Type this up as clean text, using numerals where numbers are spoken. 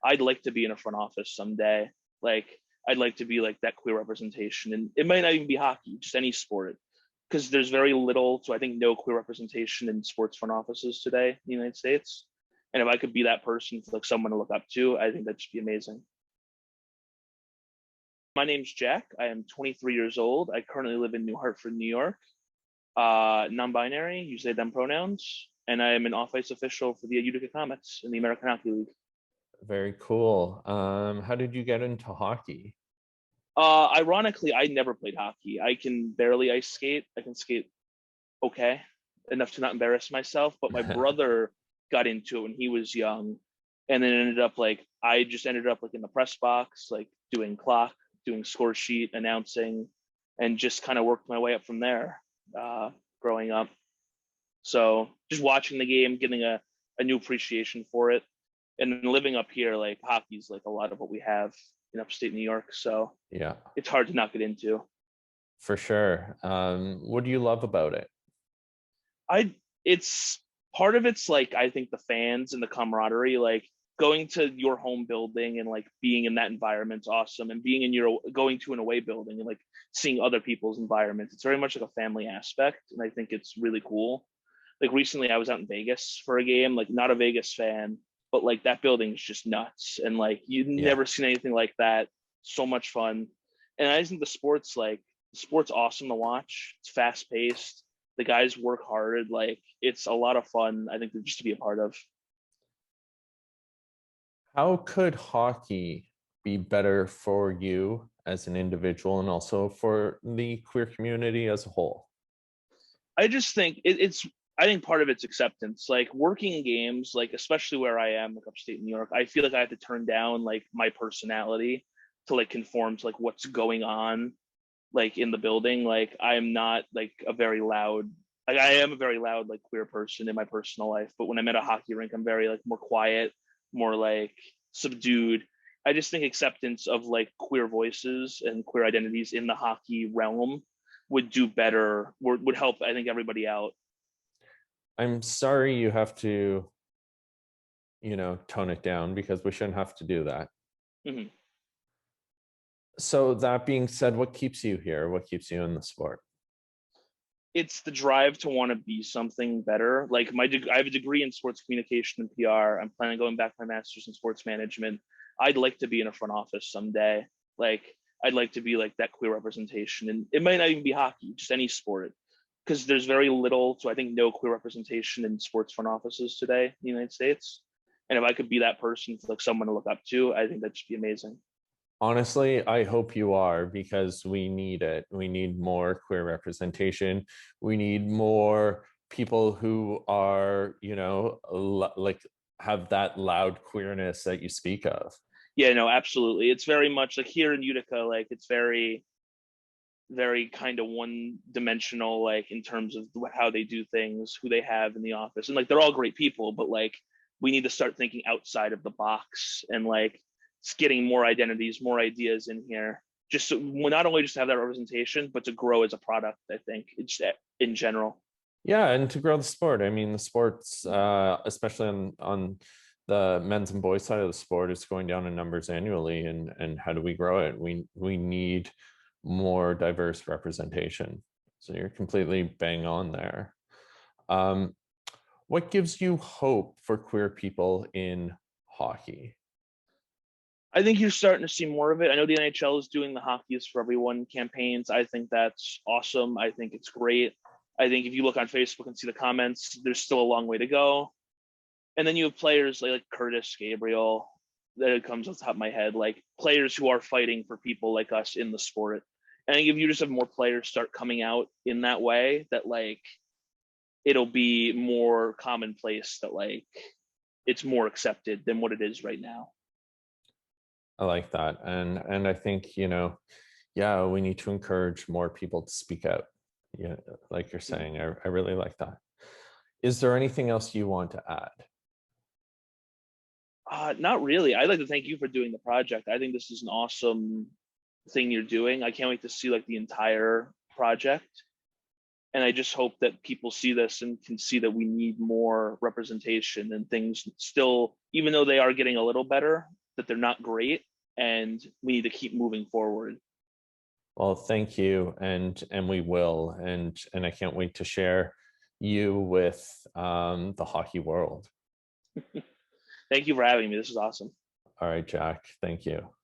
I'd like to be in a front office someday. Like, I'd like to be like that queer representation, and it might not even be hockey, just any sport, because there's very little to I think no queer representation in sports front offices today in the United States. And if I could be that person for like someone to look up to, I think that'd just be amazing. My name's Jack. I am 23 years old. I currently live in New Hartford, New York. Non-binary, use they them pronouns, and I am an off-ice official for the Utica Comets in the American Hockey League. Very cool. How did you get into hockey? Ironically, I never played hockey. I can barely ice skate. I can skate okay, enough to not embarrass myself. But my brother got into it when he was young, and then ended up like I just ended up like in the press box, like doing clock, doing score sheet, announcing, and just kind of worked my way up from there. Growing up, so just watching the game, getting a new appreciation for it, and then living up here, like hockey's like a lot of what we have in upstate New York. So Yeah, it's hard to not get into. for sure. What do you love about it? It's part of it's like I think the fans and the camaraderie, like going to your home building and like being in that environment's awesome, and being in your going to an away building and like seeing other people's environments. It's very much like a family aspect, and I think it's really cool. Like recently I was out in Vegas for a game, like not a Vegas fan, but like that building is just nuts. And like you've Yeah. never seen anything like that. So much fun. And I think the sport's awesome to watch. It's fast paced. The guys work hard. Like it's a lot of fun, I think, just to be a part of. How could hockey be better for you as an individual and also for the queer community as a whole? I just think I think part of it's acceptance. Like working in games, like especially where I am, like upstate New York, I feel like I have to turn down like my personality to like conform to like what's going on like in the building. Like I'm not like a very loud like I am a very loud like queer person in my personal life, but when I'm at a hockey rink, I'm very like more quiet, more like subdued. I just think acceptance of like queer voices and queer identities in the hockey realm would do better, would help I think everybody out. I'm sorry you have to, tone it down because we shouldn't have to do that. Mhm. So that being said, what keeps you here? What keeps you in the sport? It's the drive to want to be something better. Like I have a degree in sports communication and PR. I'm planning on going back to my master's in sports management. I'd like to be in a front office someday. Like I'd like to be like that queer representation, and it might not even be hockey, just any sport, because there's very little to I think no queer representation in sports front offices today in the United States. And if I could be that person for like someone to look up to, I think that'd just be amazing. Honestly, I hope you are because we need it. We need more queer representation. We need more people who are, like have that loud queerness that you speak of. Yeah, no, absolutely. It's very much like here in Utica, like it's very kind of one dimensional, like in terms of how they do things, who they have in the office, and like they're all great people, but like we need to start thinking outside of the box, and like it's getting more identities, more ideas in here, just so well, not only just to have that representation, but to grow as a product. I think it's in general. Yeah, and to grow the sport. I mean, the sports, especially on the men's and boys side of the sport, is going down in numbers annually. And how do we grow it? We need more diverse representation. So you're completely bang on there. Um, what gives you hope for queer people in hockey? I think you're starting to see more of it. I know the NHL is doing the Hockey is for Everyone campaigns. I think that's awesome. I think it's great. I think if you look on Facebook and see the comments, there's still a long way to go. And then you have players like Curtis Gabriel, that comes off the top of my head, like players who are fighting for people like us in the sport. And I think if you just have more players start coming out in that way, that like it'll be more commonplace, that like it's more accepted than what it is right now. I like that. And I think, yeah, we need to encourage more people to speak out. Yeah, like you're saying, I really like that. Is there anything else you want to add? Not really. I'd like to thank you for doing the project. I think this is an awesome thing you're doing. I can't wait to see like the entire project. And I just hope that people see this and can see that we need more representation and things still, even though they are getting a little better, that they're not great, and we need to keep moving forward. Well, thank you, and we will, and I can't wait to share you with the hockey world. Thank you for having me. This is awesome. All right, Jack. Thank you.